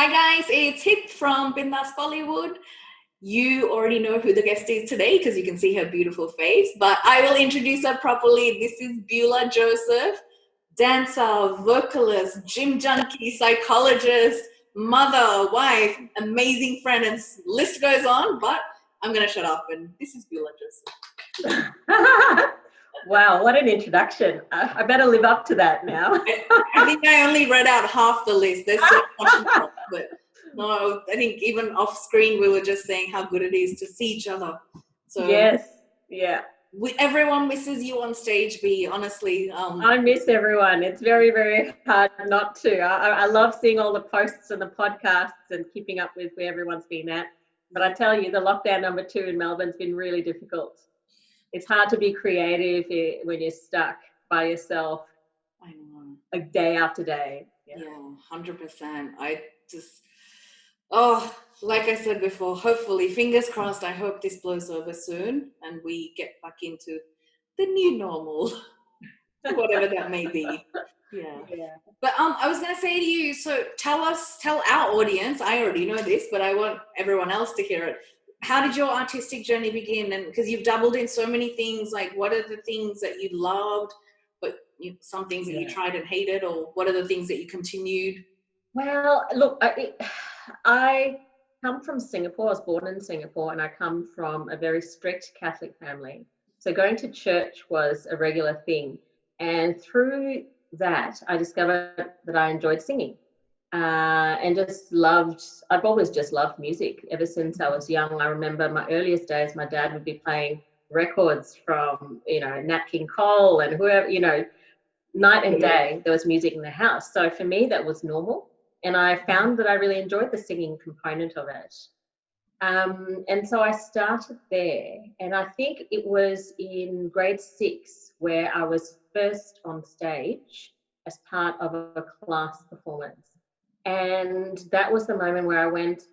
Hi guys, it's Hip from Bindaas Bollywood. You already know who the guest is today because you can see her beautiful face, but I will introduce her properly. This is Beulah Joseph, dancer, vocalist, gym junkie, psychologist, mother, wife, amazing friend, and list goes on, but I'm going to shut up and this is Beulah Joseph. Wow, what an introduction. I better live up to that now. I think I only read out half the list. There's so much more, but no, I think even off screen we were just saying how good it is to see each other. So yes, yeah. Everyone misses you on stage, B, honestly. I miss everyone. It's very, very hard not to. I love seeing all the posts and the podcasts and keeping up with where everyone's been at. But I tell you, the lockdown number 2 in Melbourne's been really difficult. It's hard to be creative when you're stuck by yourself. I know. Like day after day. Yeah, 100%. I just, like I said before, hopefully, fingers crossed, I hope this blows over soon and we get back into the new normal, whatever that may be. Yeah. But I was going to say to you, so tell our audience, I already know this, but I want everyone else to hear it. How did your artistic journey begin? And because you've dabbled in so many things, like what are the things that you loved, but some things that you tried and hated, or what are the things that you continued? Well, look, I come from Singapore. I was born in Singapore, and I come from a very strict Catholic family. So going to church was a regular thing. And through that, I discovered that I enjoyed singing. And I've always just loved music ever since I was young. I remember my earliest days, my dad would be playing records from, Nat King Cole and whoever, night and day, there was music in the house. So for me, that was normal. And I found that I really enjoyed the singing component of it. And so I started there. And I think it was in grade 6 where I was first on stage as part of a class performance. And that was the moment where I went,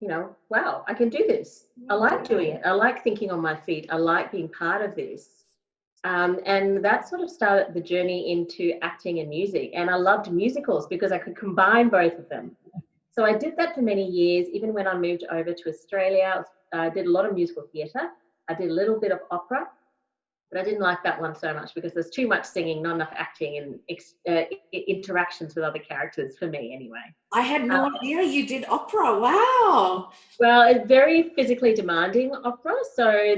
wow, I can do this. I like doing it. I like thinking on my feet. I like being part of this. And that sort of started the journey into acting and music. And I loved musicals because I could combine both of them. So I did that for many years. Even when I moved over to Australia, I did a lot of musical theatre. I did a little bit of opera. But I didn't like that one so much because there's too much singing, not enough acting and interactions with other characters for me anyway. I had no idea you did opera. Wow. Well, it's very physically demanding opera. So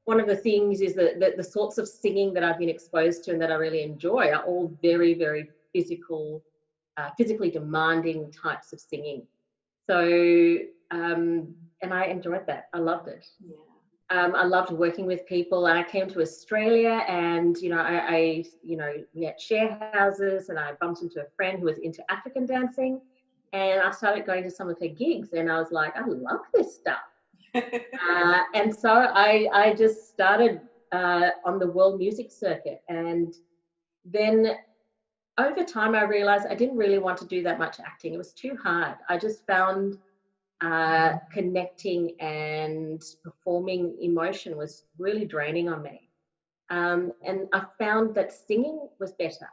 one of the things is that the sorts of singing that I've been exposed to and that I really enjoy are all very, very physically demanding types of singing. So, and I enjoyed that. I loved it. Yeah. I loved working with people, and I came to Australia, and we had share houses, and I bumped into a friend who was into African dancing, and I started going to some of her gigs, and I was like, I love this stuff. And so I just started on the world music circuit, and then over time I realized I didn't really want to do that much acting. It was too hard. I just found connecting and performing emotion was really draining on me. And I found that singing was better.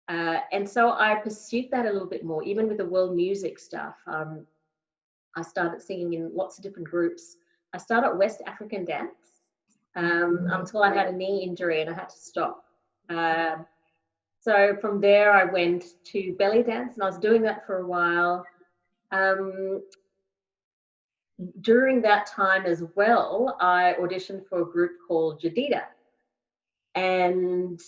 And so I pursued that a little bit more, even with the world music stuff. I started singing in lots of different groups. I started West African dance until I had a knee injury and I had to stop. So from there I went to belly dance, and I was doing that for a while. During that time as well, I auditioned for a group called Jadida, and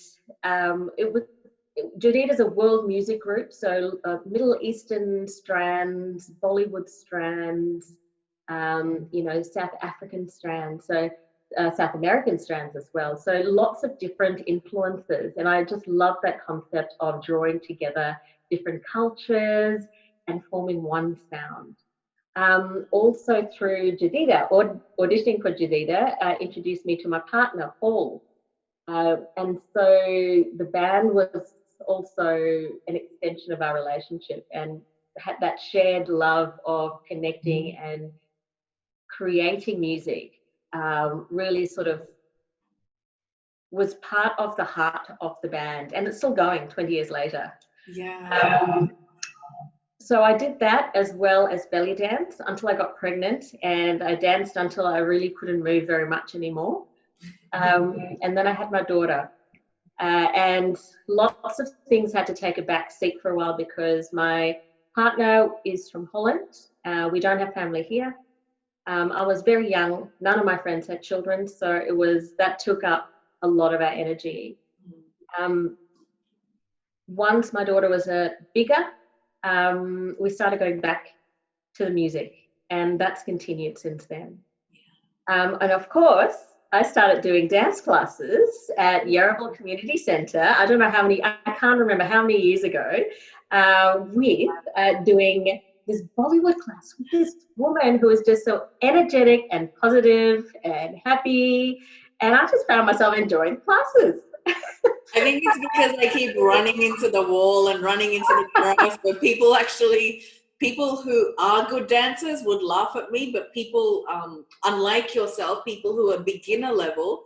Jadida is a world music group, so Middle Eastern strands, Bollywood strands, South African strands, so South American strands as well. So lots of different influences, and I just love that concept of drawing together different cultures and forming one sound. Also through Jadida, auditioning for Jadida introduced me to my partner, Paul. And so the band was also an extension of our relationship, and had that shared love of connecting and creating music really sort of was part of the heart of the band, and it's still going 20 years later. Yeah. So I did that as well as belly dance until I got pregnant, and I danced until I really couldn't move very much anymore. And then I had my daughter, and lots of things had to take a back seat for a while because my partner is from Holland. We don't have family here. I was very young. None of my friends had children, so that took up a lot of our energy. Once my daughter was bigger, we started going back to the music, and that's continued since then. And of course, I started doing dance classes at Yarraville Community Centre. I don't know how many, I can't remember how many years ago, with doing this Bollywood class with this woman who was just so energetic and positive and happy. And I just found myself enjoying classes. I think it's because I keep running into the wall and running into the grass, but people who are good dancers would laugh at me, but people, unlike yourself, people who are beginner level,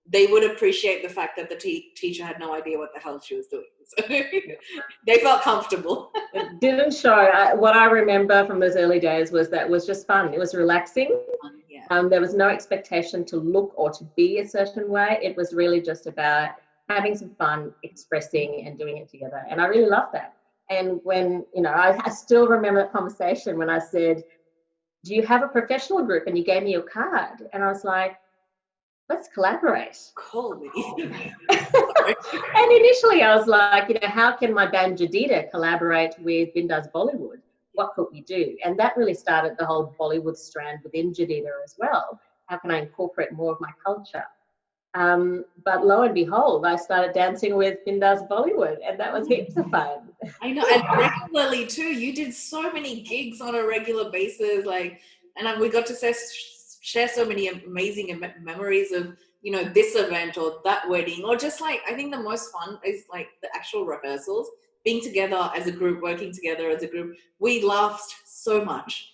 they would appreciate the fact that the teacher had no idea what the hell she was doing. So they felt comfortable. It didn't show. What I remember from those early days was that it was just fun. It was relaxing. There was no expectation to look or to be a certain way. It was really just about having some fun, expressing and doing it together. And I really loved that. And when, I still remember that conversation when I said, do you have a professional group? And you gave me your card. And I was like, let's collaborate. Call me. And initially I was like, how can my band Jadida collaborate with Bindaas Bollywood? What could we do? And that really started the whole Bollywood strand within Jadida as well. How can I incorporate more of my culture? But lo and behold, I started dancing with Bindaas Bollywood, and that was heaps of fun. I know, and regularly too. You did so many gigs on a regular basis, and we got to share so many amazing memories of, this event or that wedding, or just I think the most fun is the actual rehearsals, being together as a group, working together as a group. We laughed so much.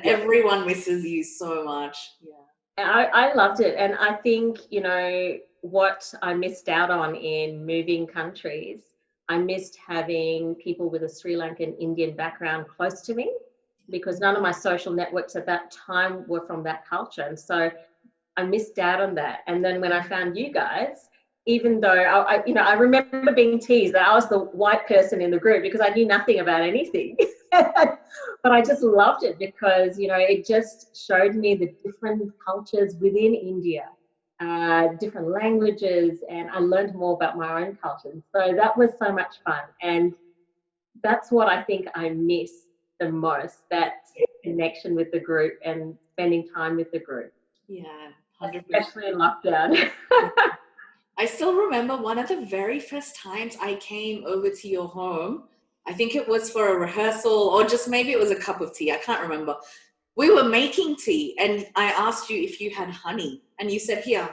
Everyone misses you so much. Yeah. I loved it. And I think, what I missed out on in moving countries, I missed having people with a Sri Lankan Indian background close to me, because none of my social networks at that time were from that culture. And so I missed out on that. And then when I found you guys, even though I remember being teased that I was the white person in the group because I knew nothing about anything. But I just loved it because, it just showed me the different cultures within India, different languages, and I learned more about my own culture. So that was so much fun. And that's what I think I miss the most, that connection with the group and spending time with the group. Yeah, 100%. Especially in lockdown. I still remember one of the very first times I came over to your home. I think it was for a rehearsal, or just maybe it was a cup of tea. I can't remember. We were making tea and I asked you if you had honey, and you said, here,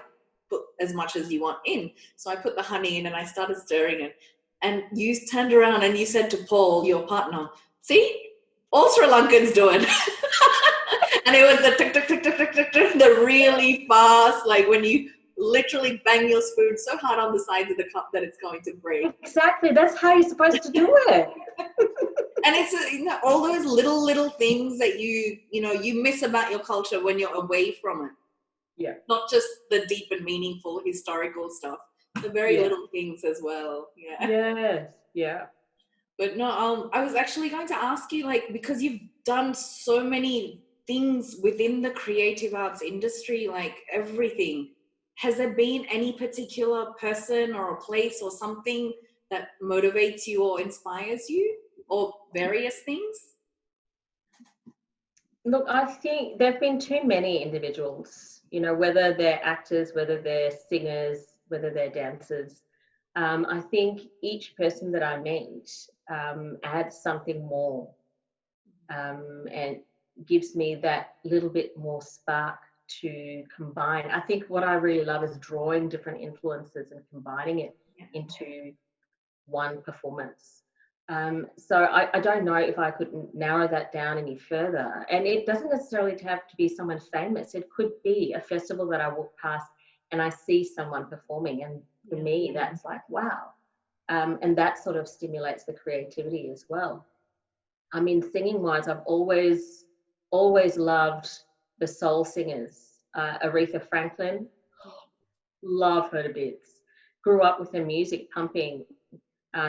put as much as you want in. So I put the honey in and I started stirring it. And you turned around and you said to Paul, your partner, see, all Sri Lankans do it. And it was the tick, tick, tick, tick, tick, tick, tick, the really fast, when you literally bang your spoon so hard on the sides of the cup that it's going to break. Exactly. That's how you're supposed to do it. And it's all those little things that you miss about your culture when you're away from it. Yeah. Not just the deep and meaningful historical stuff, the very little things as well. Yeah. Yes. Yeah. But no, I was actually going to ask you, because you've done so many things within the creative arts industry, everything. Has there been any particular person or a place or something that motivates you or inspires you, or various things? Look, I think there have been too many individuals, whether they're actors, whether they're singers, whether they're dancers. I think each person that I meet adds something more and gives me that little bit more spark to combine. I think what I really love is drawing different influences and combining it into one performance. So I don't know if I could narrow that down any further. And it doesn't necessarily have to be someone famous. It could be a festival that I walk past and I see someone performing. And for me, that's wow. And that sort of stimulates the creativity as well. I mean, singing wise, I've always loved the soul singers. Aretha Franklin, love her to bits. Grew up with her music pumping.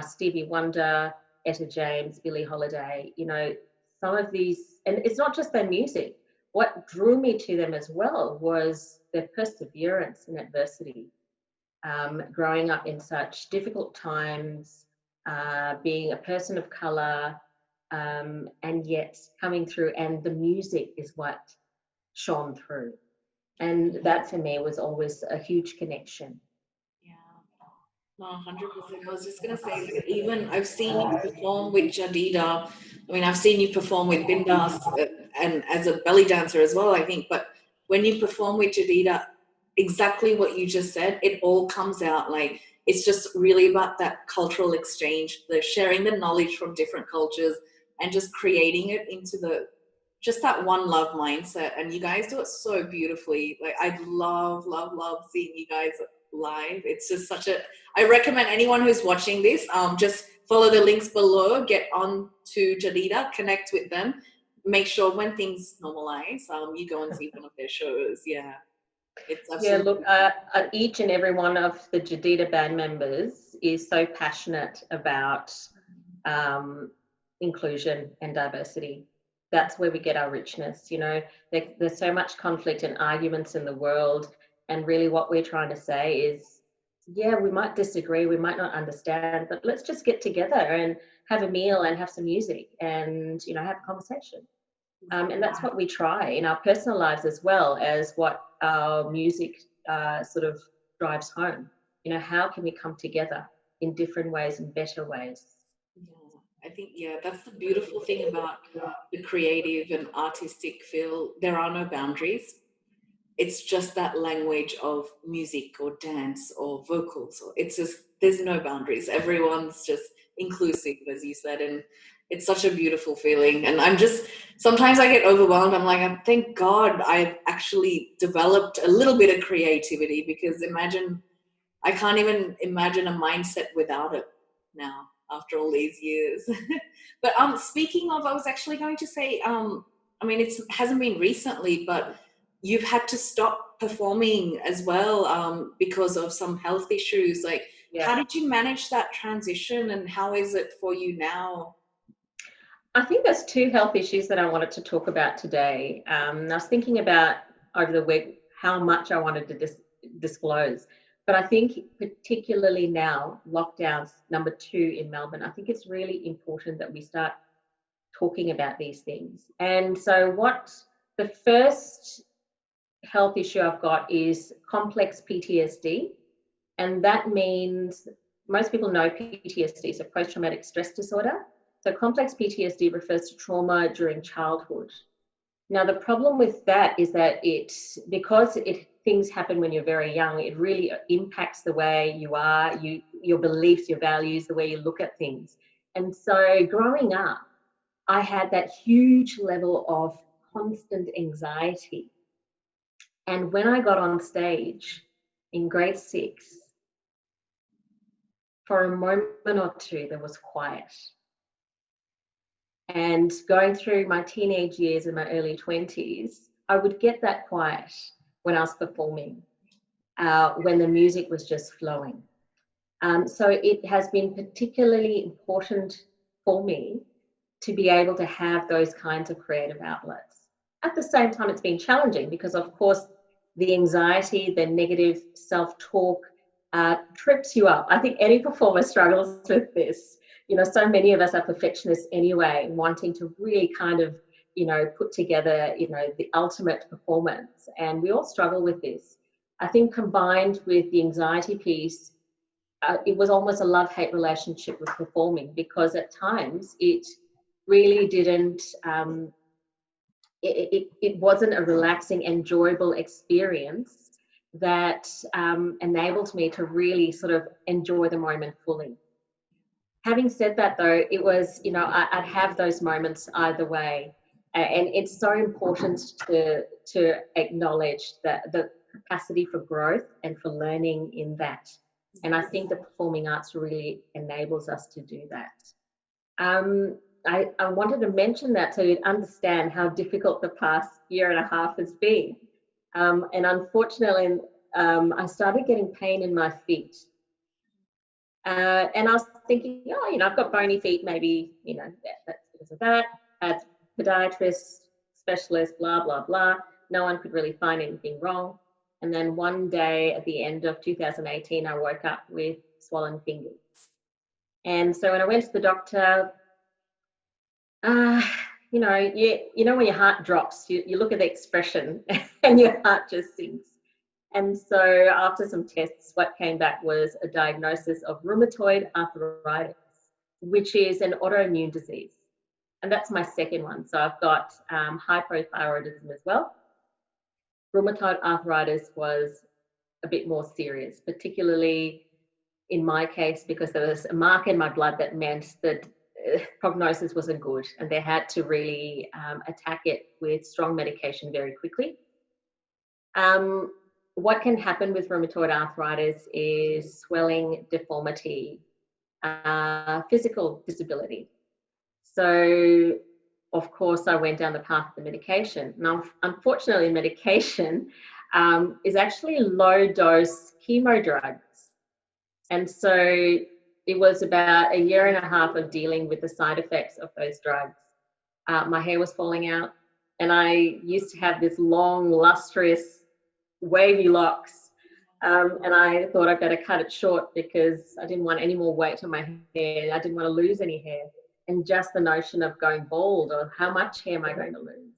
Stevie Wonder, Etta James, Billie Holiday, you know, some of these, and it's not just their music. What drew me to them as well was their perseverance in adversity. Growing up in such difficult times, being a person of colour, and yet coming through, and the music is what shone through. And that for me was always a huge connection. Yeah. No, 100%. I was just gonna say that even I've seen you perform with Jadida. I mean, I've seen you perform with Bindaas and as a belly dancer as well, I think. But when you perform with Jadida, exactly what you just said, it all comes out. Like, it's just really about that cultural exchange, the sharing the knowledge from different cultures and just creating it into the just that one love mindset. And you guys do it so beautifully. Like, I love seeing you guys live. It's just such a, I recommend anyone who's watching this, just follow the links below, get on to Jadida, connect with them, make sure when things normalize, you go and see one of their shows. Yeah, it's absolutely. Yeah, look, each and every one of the Jadida band members is so passionate about inclusion and diversity. That's where we get our richness. You know, there's so much conflict and arguments in the world, and really what we're trying to say is, yeah, we might disagree, we might not understand, but let's just get together and have a meal and have some music and, you know, have a conversation. And that's what we try in our personal lives as well as what our music sort of drives home. You know, how can we come together in different ways and better ways? Yeah, I think, yeah, that's the beautiful thing about the creative and artistic field. There are no boundaries. It's just that language of music or dance or vocals. Or it's just, there's no boundaries. Everyone's just inclusive, as you said. And it's such a beautiful feeling. And I'm just, sometimes I get overwhelmed. I'm like, thank God I've actually developed a little bit of creativity, because imagine, I can't even imagine a mindset without it now after all these years. But speaking of, I was actually going to say, I mean, it hasn't been recently, but you've had to stop performing as well because of some health issues. Like, Yeah. how did you manage that transition, and how is it for you now? I think there's two health issues that I wanted to talk about today. I was thinking about over the week how much I wanted to disclose, but I think particularly now, lockdowns number 2 in Melbourne, I think it's really important that we start talking about these things. And so what the first health issue I've got is complex PTSD. And that means, most people know PTSD, so post-traumatic stress disorder. So complex PTSD refers to trauma during childhood. Now, the problem with that is that because things happen when you're very young, it really impacts the way you are, your beliefs, your values, the way you look at things. And so growing up, I had that huge level of constant anxiety. And when I got on stage in grade 6, for a moment or two, there was quiet. And going through my teenage years and my early 20s, I would get that quiet when I was performing, when the music was just flowing. So it has been particularly important for me to be able to have those kinds of creative outlets. At the same time, it's been challenging because, of course, the anxiety, the negative self-talk trips you up. I think any performer struggles with this. You know, so many of us are perfectionists anyway, wanting to really kind of, you know, put together, you know, the ultimate performance. And we all struggle with this. I think combined with the anxiety piece, it was almost a love-hate relationship with performing, because at times it really didn't, it wasn't a relaxing, enjoyable experience that enabled me to really sort of enjoy the moment fully. Having said that, though, it was, you know, I'd have those moments either way. And it's so important to acknowledge that the capacity for growth and for learning in that. And I think the performing arts really enables us to do that. I wanted to mention that so you'd understand how difficult the past year and a half has been. And unfortunately, I started getting pain in my feet. And I was thinking, oh, you know, I've got bony feet, maybe, you know, that's because of that. Had podiatrist, specialist, blah, blah, blah. No one could really find anything wrong. And then one day at the end of 2018, I woke up with swollen fingers. And so when I went to the doctor, you know when your heart drops, you look at the expression and your heart just sinks. And so after some tests, what came back was a diagnosis of rheumatoid arthritis, which is an autoimmune disease. And that's my second one. So I've got hypothyroidism as well. Rheumatoid arthritis was a bit more serious, particularly in my case, because there was a mark in my blood that meant that prognosis wasn't good, and they had to really attack it with strong medication very quickly. What can happen with rheumatoid arthritis is swelling, deformity, physical disability. So, of course, I went down the path of the medication. Now, unfortunately, medication is actually low-dose chemo drugs. And so it was about a year and a half of dealing with the side effects of those drugs. My hair was falling out, and I used to have this long, lustrous, wavy locks. And I thought I'd better cut it short because I didn't want any more weight on my hair. I didn't want to lose any hair. And just the notion of going bald, or how much hair am I going to lose?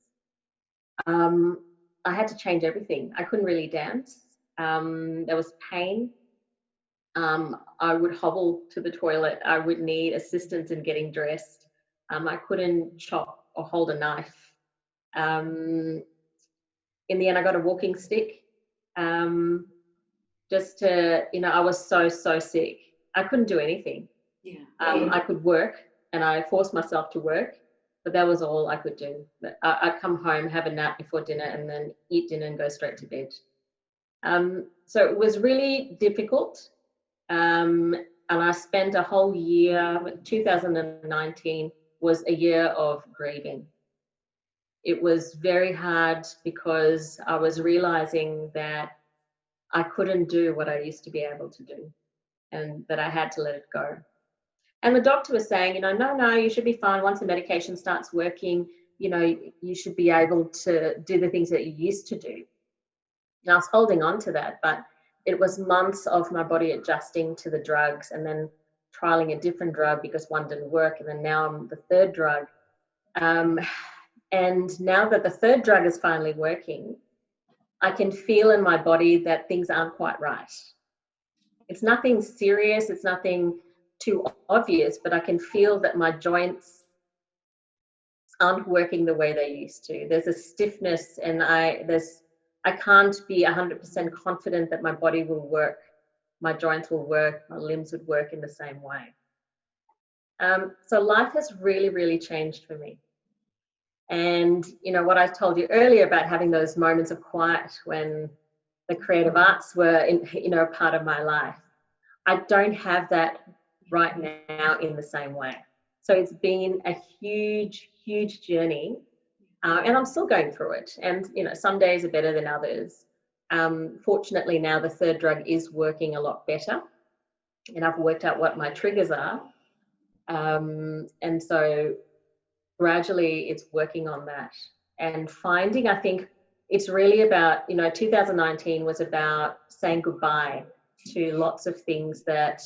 I had to change everything. I couldn't really dance. There was pain. I would hobble to the toilet. I would need assistance in getting dressed. I couldn't chop or hold a knife. In the end, I got a walking stick. Just to, you know, I was so sick. I couldn't do anything. Yeah. I could work, and I forced myself to work, but that was all I could do. I'd come home, have a nap before dinner, and then eat dinner and go straight to bed. So it was really difficult. And I spent a whole year, 2019 was a year of grieving. It was very hard because I was realizing that I couldn't do what I used to be able to do, and that I had to let it go. And the doctor was saying, you know, no, you should be fine. Once the medication starts working, you know, you should be able to do the things that you used to do. And I was holding on to that, but it was months of my body adjusting to the drugs, and then trialing a different drug because one didn't work, and then now I'm the third drug. And now that the third drug is finally working, I can feel in my body that things aren't quite right. It's nothing serious, it's nothing too obvious, but I can feel that my joints aren't working the way they used to. There's a stiffness, and I can't be 100% confident that my body will work, my joints will work, my limbs would work in the same way. So life has really, really changed for me. And, you know, what I told you earlier about having those moments of quiet when the creative arts were, a part of my life, I don't have that right now in the same way. So it's been a huge, huge journey. And I'm still going through it. And, you know, some days are better than others. Fortunately, now the third drug is working a lot better. And I've worked out what my triggers are. And so gradually it's working on that. And finding, I think it's really about, 2019 was about saying goodbye to lots of things that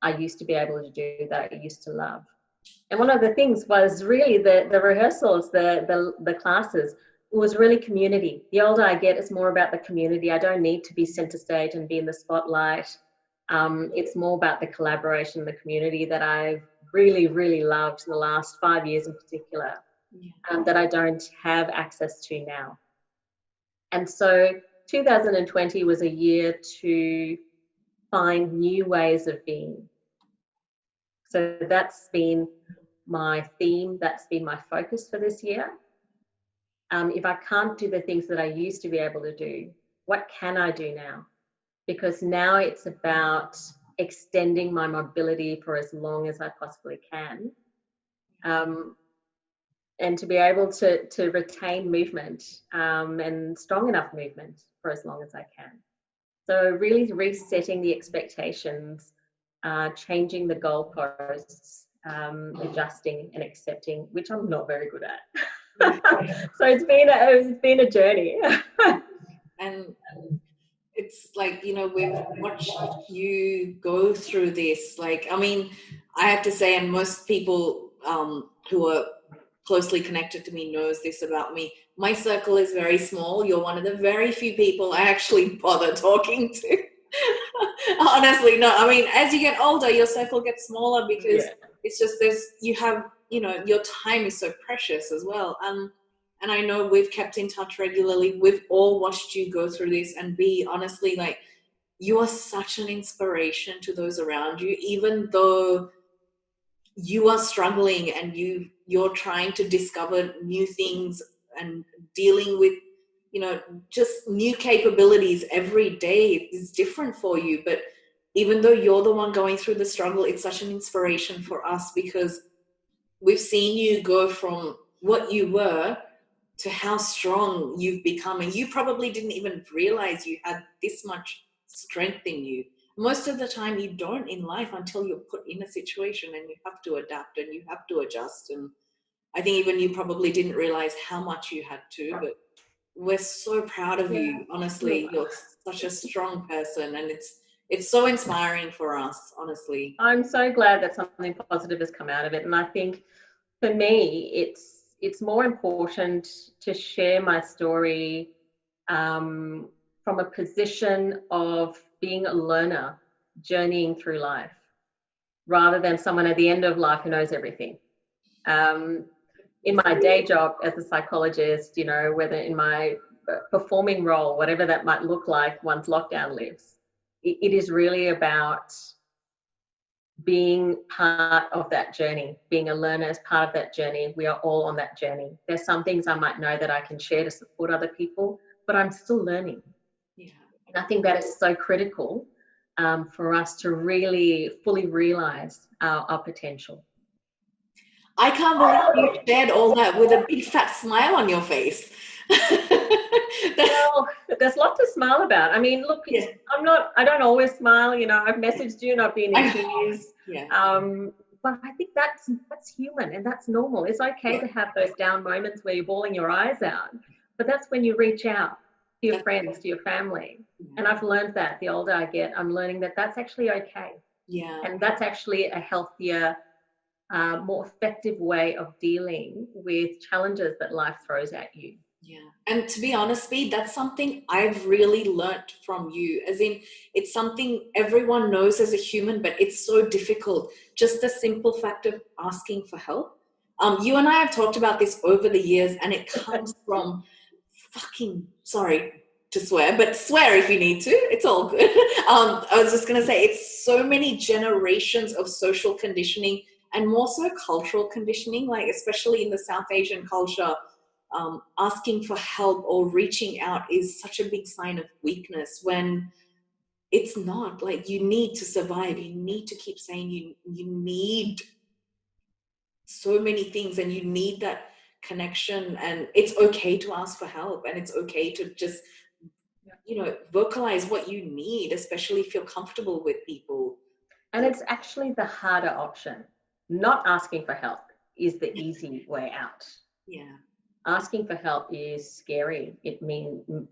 I used to be able to do, that I used to love. And one of the things was really the rehearsals, the classes. It was really community. The older I get, it's more about the community. I don't need to be center stage and be in the spotlight. It's more about the collaboration, the community that I've really, really loved the last 5 years in particular, that I don't have access to now. And so 2020 was a year to find new ways of being. So that's been my theme, that's been my focus for this year. If I can't do the things that I used to be able to do, what can I do now? Because now it's about extending my mobility for as long as I possibly can. And to be able to retain movement and strong enough movement for as long as I can. So really resetting the expectations, changing the goalposts, adjusting and accepting, which I'm not very good at. So it's been a journey. And it's like, you know, we've watched you go through this. Like, I mean, I have to say, and most people who are closely connected to me knows this about me. My circle is very small. You're one of the very few people I actually bother talking to. Honestly, no. I mean, as you get older, your circle gets smaller because it's just your time is so precious as well. And I know we've kept in touch regularly. We've all watched you go through this, and be honestly, like, you are such an inspiration to those around you, even though you are struggling and you're trying to discover new things and dealing with, you know, just new capabilities every day is different for you. But even though you're the one going through the struggle, it's such an inspiration for us, because we've seen you go from what you were to how strong you've become. And you probably didn't even realize you had this much strength in you. Most of the time you don't in life until you're put in a situation and you have to adapt and you have to adjust. And I think even you probably didn't realize how much you had to, but we're so proud of you. Honestly, you're such a strong person, and it's so inspiring for us, honestly. I'm so glad that something positive has come out of it. And I think for me, it's more important to share my story from a position of being a learner, journeying through life, rather than someone at the end of life who knows everything. In my day job as a psychologist, you know, whether in my performing role, whatever that might look like once lockdown lifts, it is really about being part of that journey, being a learner as part of that journey. We are all on that journey. There's some things I might know that I can share to support other people, but I'm still learning. Yeah. And I think that is so critical for us to really fully realize our potential. I can't believe you shared all that with a big fat smile on your face. Well, there's lots to smile about. I mean, look, I don't always smile, you know. I've messaged you, not been in tears. But I think that's human and that's normal. It's okay to have those down moments where you're bawling your eyes out, but that's when you reach out to your friends, to your family. And I've learned that the older I get, I'm learning that that's actually okay. Yeah. And that's actually a healthier, more effective way of dealing with challenges that life throws at you. Yeah. And to be honest, Bea, that's something I've really learnt from you. As in, it's something everyone knows as a human, but it's so difficult. Just the simple fact of asking for help. You and I have talked about this over the years, and it comes from sorry to swear, but swear if you need to. It's all good. I was just going to say, it's so many generations of social conditioning, and more so cultural conditioning, like especially in the South Asian culture. Asking for help or reaching out is such a big sign of weakness, when it's not. Like, you need to survive. You need to keep saying you need so many things, and you need that connection, and it's okay to ask for help, and it's okay to just, you know, vocalize what you need, especially if you're comfortable with people. And it's actually the harder option. Not asking for help is the easy way out. Yeah. Asking for help is scary. It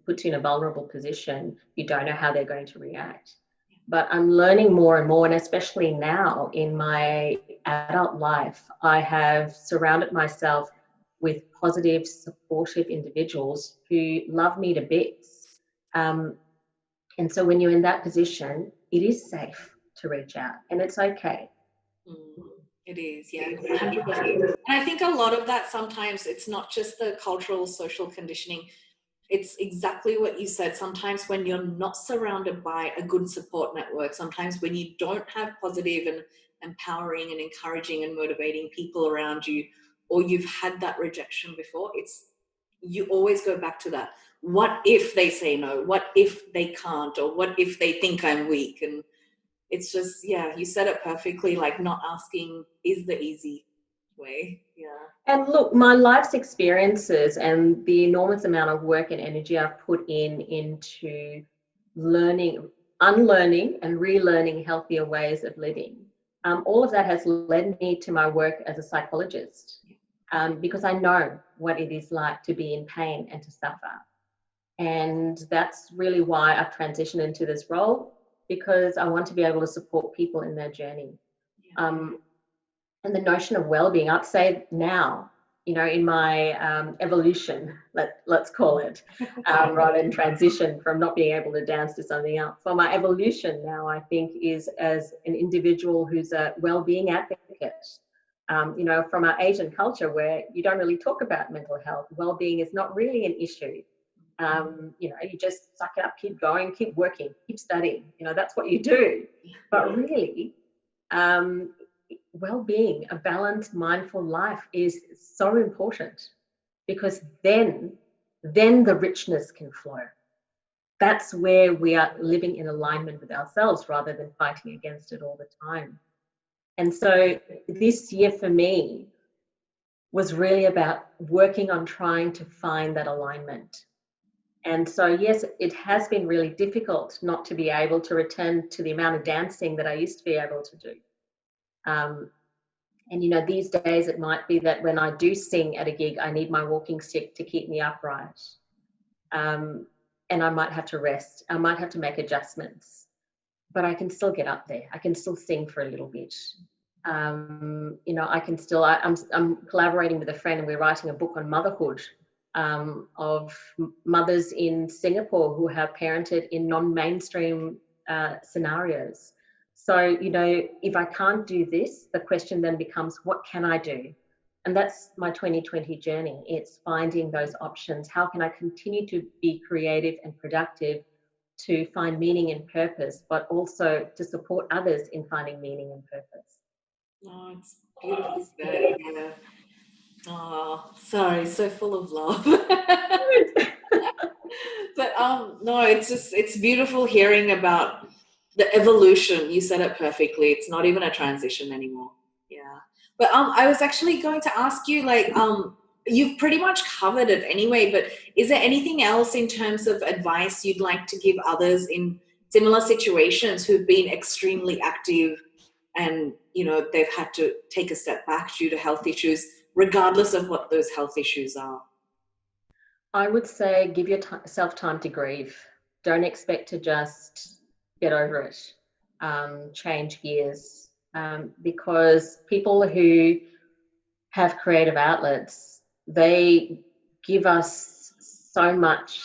puts you in a vulnerable position. You don't know how they're going to react. But I'm learning more and more, and especially now in my adult life, I have surrounded myself with positive, supportive individuals who love me to bits. And so when you're in that position, it is safe to reach out, and it's okay. It is, yeah, 100%. And I think a lot of that, sometimes it's not just the cultural, social conditioning. It's exactly what you said. Sometimes when you're not surrounded by a good support network, sometimes when you don't have positive and empowering and encouraging and motivating people around you, or you've had that rejection before, you always go back to that. What if they say no? What if they can't? Or what if they think I'm weak? And it's just, yeah, you said it perfectly. Like, not asking is the easy way. Yeah. And look, my life's experiences and the enormous amount of work and energy I've put into learning, unlearning and relearning healthier ways of living, all of that has led me to my work as a psychologist, because I know what it is like to be in pain and to suffer. And that's really why I've transitioned into this role, because I want to be able to support people in their journey. Yeah. And the notion of well-being, I'd say now, in my evolution, let's call it, rather than transition from not being able to dance to something else. So my evolution now, I think, is as an individual who's a well-being advocate. From our Asian culture where you don't really talk about mental health, well-being is not really an issue. You just suck it up, keep going, keep working, keep studying. That's what you do. But really, well-being, a balanced, mindful life is so important, because then the richness can flow. That's where we are living in alignment with ourselves rather than fighting against it all the time. And so this year for me was really about working on trying to find that alignment. And so, yes, it has been really difficult not to be able to return to the amount of dancing that I used to be able to do. And these days it might be that when I do sing at a gig, I need my walking stick to keep me upright. And I might have to rest. I might have to make adjustments, but I can still get up there. I can still sing for a little bit. I can still, I'm collaborating with a friend, and we're writing a book on motherhood, of mothers in Singapore who have parented in non-mainstream scenarios. So, if I can't do this, the question then becomes, what can I do? And that's my 2020 journey. It's finding those options. How can I continue to be creative and productive, to find meaning and purpose, but also to support others in finding meaning and purpose? Oh, it's beautiful. Yeah. Oh, sorry, so full of love. But no, it's beautiful hearing about the evolution. You said it perfectly. It's not even a transition anymore. Yeah. But I was actually going to ask you, like, you've pretty much covered it anyway, but is there anything else in terms of advice you'd like to give others in similar situations who've been extremely active and, they've had to take a step back due to health issues, regardless of what those health issues are? I would say give yourself time to grieve. Don't expect to just get over it, change gears, because people who have creative outlets, they give us so much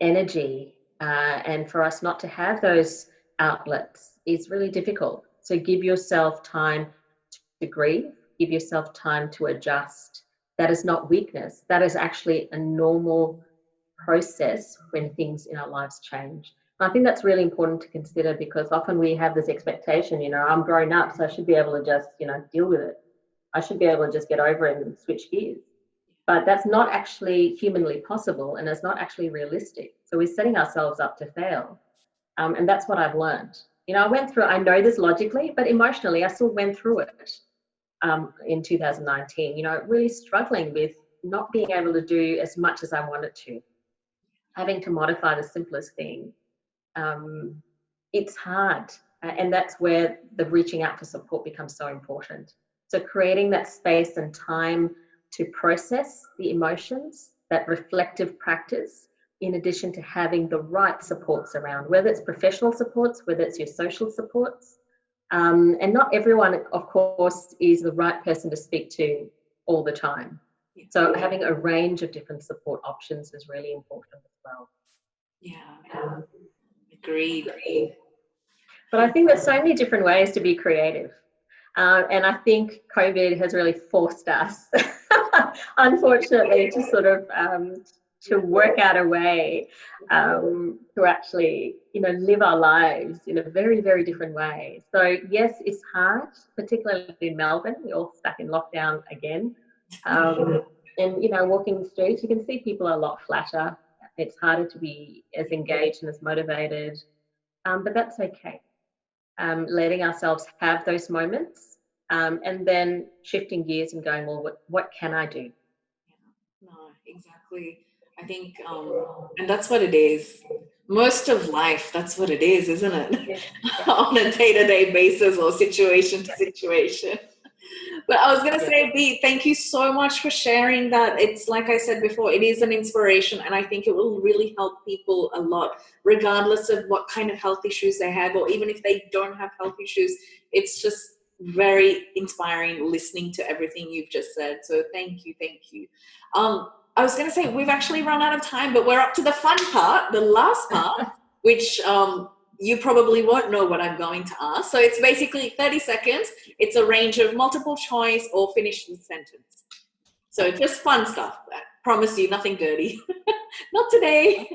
energy, and for us not to have those outlets is really difficult. So give yourself time to grieve, give yourself time to adjust. That is not weakness. That is actually a normal process when things in our lives change. And I think that's really important to consider, because often we have this expectation, I'm grown up, so I should be able to just, deal with it. I should be able to just get over it and switch gears. But that's not actually humanly possible, and it's not actually realistic. So we're setting ourselves up to fail. And that's what I've learned. I know this logically, but emotionally, I still went through it. In 2019, really struggling with not being able to do as much as I wanted to, having to modify the simplest thing. It's hard. And that's where the reaching out for support becomes so important. So creating that space and time to process the emotions, that reflective practice, in addition to having the right supports around, whether it's professional supports, whether it's your social supports. And not everyone, of course, is the right person to speak to all the time. So having a range of different support options is really important as well. Yeah, agreed. But I think there's so many different ways to be creative. And I think COVID has really forced us, unfortunately, to sort of to work out a way to actually, live our lives in a very, very different way. So yes, it's hard, particularly in Melbourne. We're all stuck in lockdown again. And, walking the streets, you can see people are a lot flatter. It's harder to be as engaged and as motivated, but that's okay. Letting ourselves have those moments, and then shifting gears and going, well, what can I do? No, exactly. I think, and that's what it is. Most of life, that's what it is, isn't it? Yeah. On a day-to-day basis or situation to situation. But I was going to say, Bea, thank you so much for sharing that. It's like I said before, it is an inspiration, and I think it will really help people a lot, regardless of what kind of health issues they have, or even if they don't have health issues. It's just very inspiring listening to everything you've just said. So thank you, thank you. I was going to say, we've actually run out of time, but we're up to the fun part, the last part, which you probably won't know what I'm going to ask. So it's basically 30 seconds. It's a range of multiple choice or finish the sentence. So just fun stuff. I promise you, nothing dirty. Not today.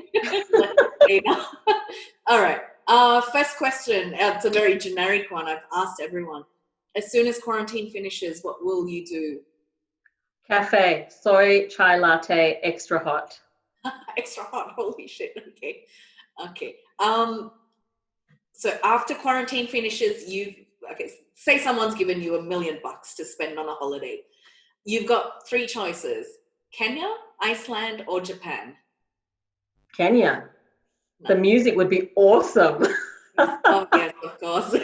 All right. First question. It's a very generic one. I've asked everyone. As soon as quarantine finishes, what will you do? Cafe, soy chai latte, extra hot. Extra hot. Holy shit. Okay. Okay. So after quarantine finishes, say someone's given you $1 million to spend on a holiday. You've got 3 choices: Kenya, Iceland, or Japan. Kenya. No. The music would be awesome. Oh, yes, of course.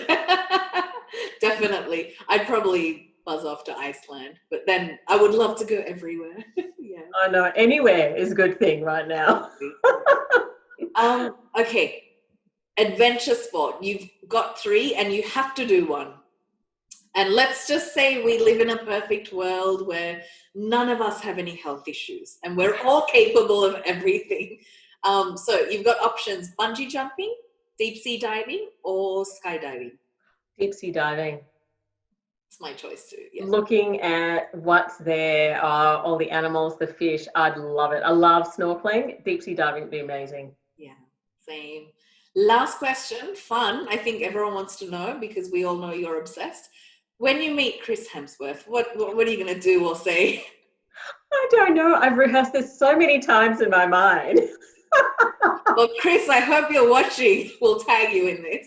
Definitely. I'd probably buzz off to Iceland, but then I would love to go everywhere. Yeah. I know. Anywhere is a good thing right now. Okay. Adventure sport. You've got 3 and you have to do one. And let's just say we live in a perfect world where none of us have any health issues and we're all capable of everything. So you've got options: bungee jumping, deep sea diving, or skydiving. Deep sea diving. It's my choice too. Yeah. Looking at what's there, all the animals, the fish, I'd love it. I love snorkeling. Deep sea diving would be amazing. Yeah, same. Last question, fun. I think everyone wants to know because we all know you're obsessed. When you meet Chris Hemsworth, what are you going to do or say? I don't know. I've rehearsed this so many times in my mind. Well, Chris, I hope you're watching. We'll tag you in this.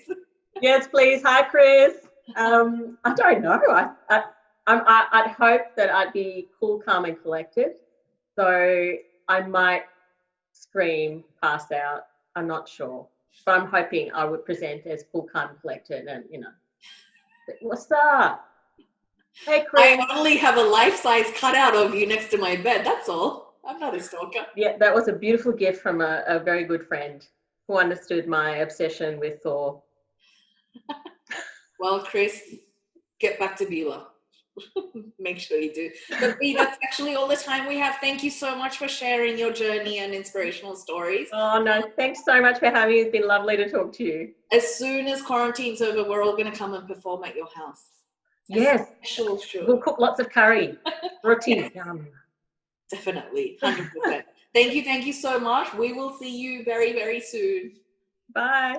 Yes, please. Hi, Chris. I don't know. I'd hope that I'd be cool, calm, and collected. So I might scream, pass out. I'm not sure. But I'm hoping I would present as cool, calm, collected, and what's up? Hey, Chris. I only have a life-size cutout of you next to my bed. That's all. I'm not a stalker. Yeah, that was a beautiful gift from a very good friend who understood my obsession with Thor. Well, Chris, get back to Beulah. Make sure you do. But Bea, that's actually all the time we have. Thank you so much for sharing your journey and inspirational stories. Oh, no, thanks so much for having me. It's been lovely to talk to you. As soon as quarantine's over, we're all going to come and perform at your house. Yes. Sure. We'll cook lots of curry. Roti. Yum. Definitely. 100%. Thank you so much. We will see you very, very soon. Bye.